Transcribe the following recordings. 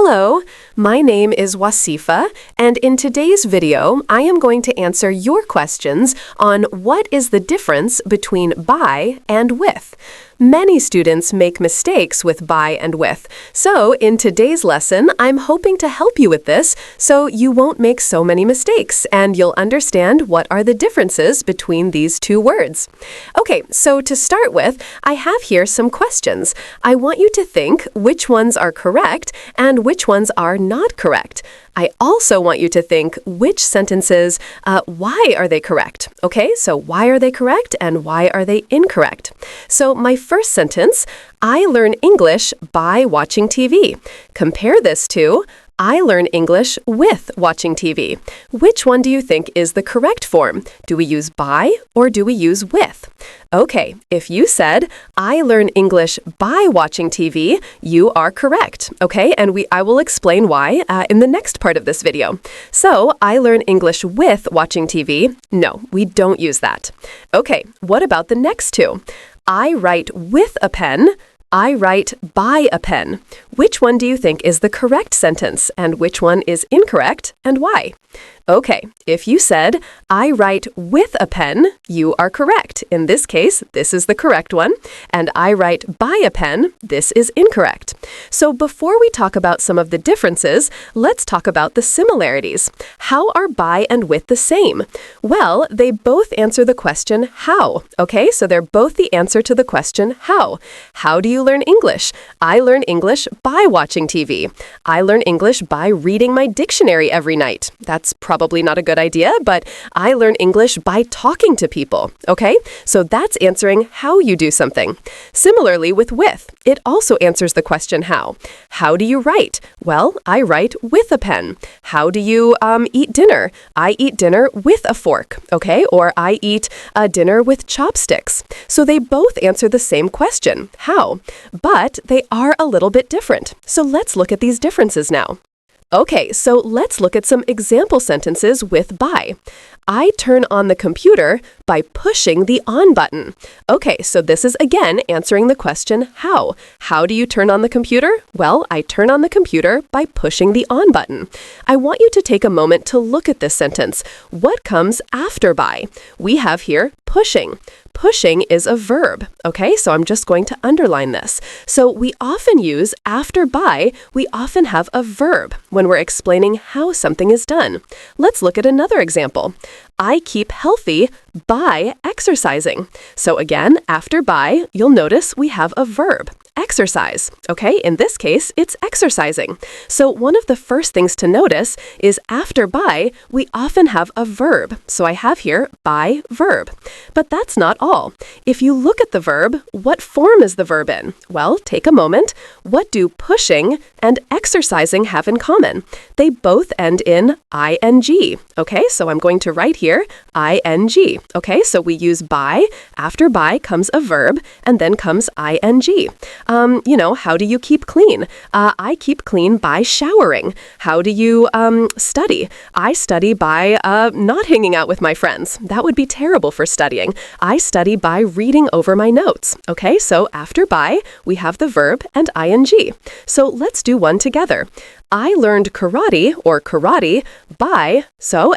Hello, my name is Wasifa, and in today's video, I am going to answer your questions on what is the difference between by and with. Many students make mistakes with by and with, so in today's lesson, I'm hoping to help you with this so you won't make so many mistakes and you'll understand what are the differences between these two words. Okay, so to start with, I have here some questions. I want you to think which ones are correct and which ones are not correct. I also want you to think which sentences, why are they correct? Okay, so why are they correct and why are they incorrect? So my first sentence, I learn English by watching TV. Compare this to, I learn English with watching TV. Which one do you think is the correct form? Do we use by or do we use with? Okay, if you said, I learn English by watching TV, you are correct, okay? And I will explain why in the next part of this video. So, I learn English with watching TV. No, we don't use that. Okay, what about the next two? I write with a pen. I write by a pen. Which one do you think is the correct sentence and which one is incorrect and why? Okay, if you said, I write with a pen, you are correct. In this case, this is the correct one. And I write by a pen, this is incorrect. So before we talk about some of the differences, let's talk about the similarities. How are by and with the same? Well, they both answer the question, how? Okay, so they're both the answer to the question, how? How do you learn English? I learn English by watching TV. I learn English by reading my dictionary every night. That's probably not a good idea, but I learn English by talking to people, okay? So that's answering how you do something. Similarly with, it also answers the question how. How do you write? Well, I write with a pen. How do you eat dinner? I eat dinner with a fork, okay? Or I eat dinner with chopsticks. So they both answer the same question, how? But they are a little bit different. So let's look at these differences now. Okay, so let's look at some example sentences with by. I turn on the computer by pushing the on button. Okay, so this is again answering the question how. How do you turn on the computer? Well, I turn on the computer by pushing the on button. I want you to take a moment to look at this sentence. What comes after by? We have here pushing. Pushing is a verb, okay? So I'm just going to underline this. So we often use after by, we often have a verb when we're explaining how something is done. Let's look at another example. I keep healthy by exercising. So again, after by, you'll notice we have a verb. Exercise, okay? In this case, it's exercising. So one of the first things to notice is after by, we often have a verb. So I have here by verb. But that's not all. If you look at the verb, what form is the verb in? Well, take a moment. What do pushing and exercising have in common? They both end in ing, okay? So I'm going to write here ing, okay? So we use by, after by comes a verb, and then comes ing. How do you keep clean? I keep clean by showering. How do you study? I study by not hanging out with my friends. That would be terrible for studying. I study by reading over my notes. Okay, so after by, we have the verb and ing. So let's do one together. I learned karate by,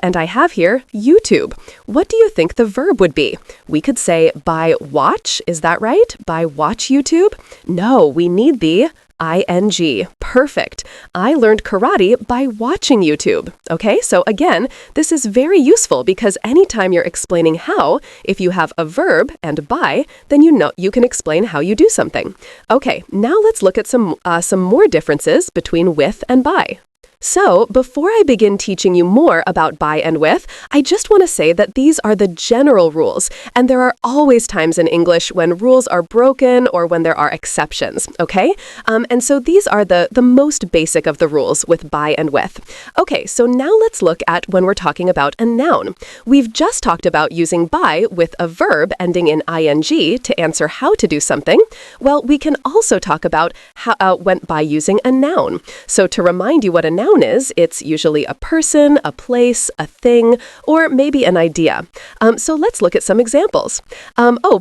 and I have here YouTube. What do you think the verb would be? We could say by watch, is that right? By watch YouTube? No, we need the ing. Perfect. I learned karate by watching YouTube. Okay, so again, this is very useful because anytime you're explaining how, if you have a verb and by, then you can explain how you do something. Okay, now let's look at some more differences between with and by. So, before I begin teaching you more about by and with, I just want to say that these are the general rules, and there are always times in English when rules are broken or when there are exceptions, okay? And so these are the most basic of the rules with by and with. Okay, so now let's look at when we're talking about a noun. We've just talked about using by with a verb ending in ing to answer how to do something. Well, we can also talk about how by using a noun. So to remind you what a noun noun is, it's usually a person, a place, a thing, or maybe an idea. So let's look at some examples.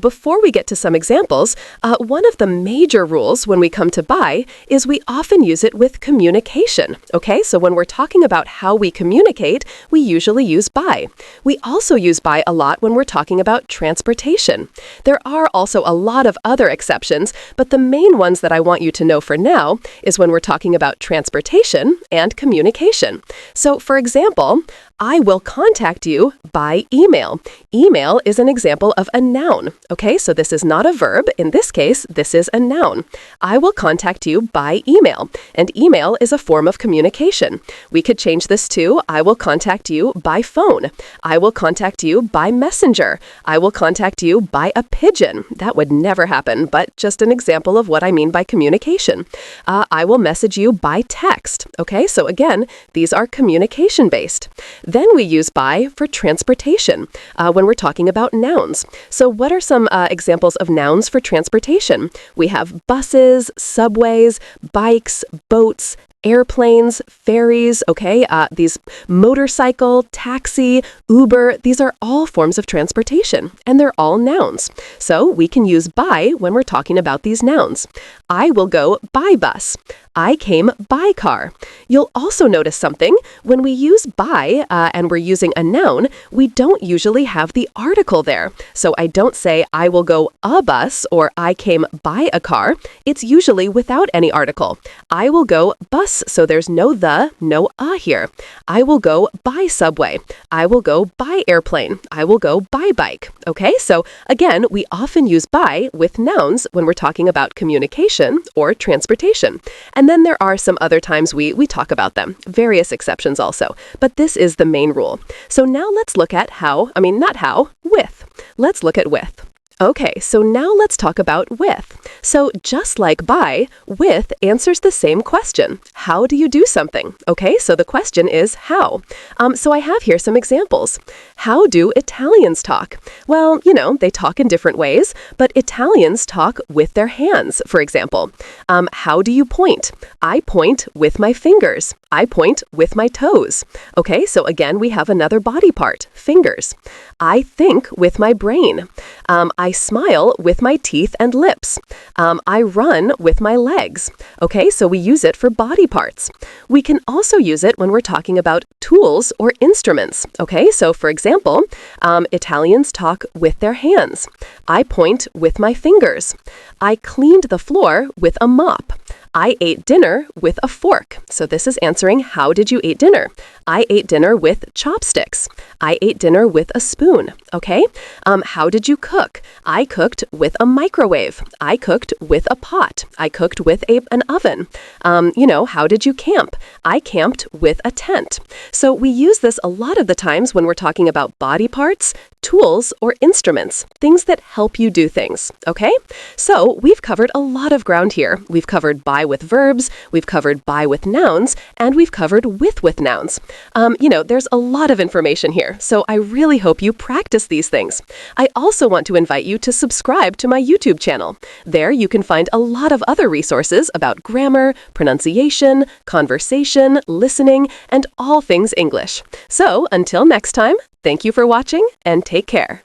Before we get to some examples, one of the major rules when we come to by is we often use it with communication. Okay, so when we're talking about how we communicate, we usually use by. We also use by a lot when we're talking about transportation. There are also a lot of other exceptions, but the main ones that I want you to know for now is when we're talking about transportation and communication. So, for example, I will contact you by email. Email is an example of a noun. Okay, so this is not a verb. In this case, this is a noun. I will contact you by email, and email is a form of communication. We could change this to I will contact you by phone. I will contact you by messenger. I will contact you by a pigeon. That would never happen, but just an example of what I mean by communication. I will message you by text. Okay, so again, these are communication-based. Then we use by for transportation when we're talking about nouns. So what are some examples of nouns for transportation? We have buses, subways, bikes, boats, airplanes, ferries, okay? These motorcycle, taxi, Uber, these are all forms of transportation, and they're all nouns. So we can use by when we're talking about these nouns. I will go by bus. I came by car. You'll also notice something. When we use by and we're using a noun, we don't usually have the article there. So I don't say I will go a bus or I came by a car. It's usually without any article. I will go bus, so there's no the, no a here. I will go by subway. I will go by airplane. I will go by bike. Okay, so again, we often use by with nouns when we're talking about communication or transportation. And then there are some other times we talk about them, various exceptions also, but this is the main rule. So now let's look at with. Let's look at with. Okay, so now let's talk about with. So just like by, with answers the same question. How do you do something? Okay, so the question is how. So I have here some examples. How do Italians talk? Well, they talk in different ways, but Italians talk with their hands, for example. How do you point? I point with my fingers. I point with my toes. Okay, so again, we have another body part, fingers. I think with my brain. I smile with my teeth and lips. I run with my legs. Okay, so we use it for body parts. We can also use it when we're talking about tools or instruments. Okay, so for example, Italians talk with their hands. I point with my fingers. I cleaned the floor with a mop. I ate dinner with a fork. So this is answering how did you eat dinner? I ate dinner with chopsticks. I ate dinner with a spoon. Okay? How did you cook? I cooked with a microwave. I cooked with a pot. I cooked with an oven. How did you camp? I camped with a tent. So we use this a lot of the times when we're talking about body parts, tools, or instruments, things that help you do things. Okay? So we've covered a lot of ground here. We've covered by with verbs, we've covered by with nouns, and we've covered with nouns. There's a lot of information here, so I really hope you practice these things. I also want to invite you to subscribe to my YouTube channel. There you can find a lot of other resources about grammar, pronunciation, conversation, listening, and all things English. So until next time, thank you for watching and take care.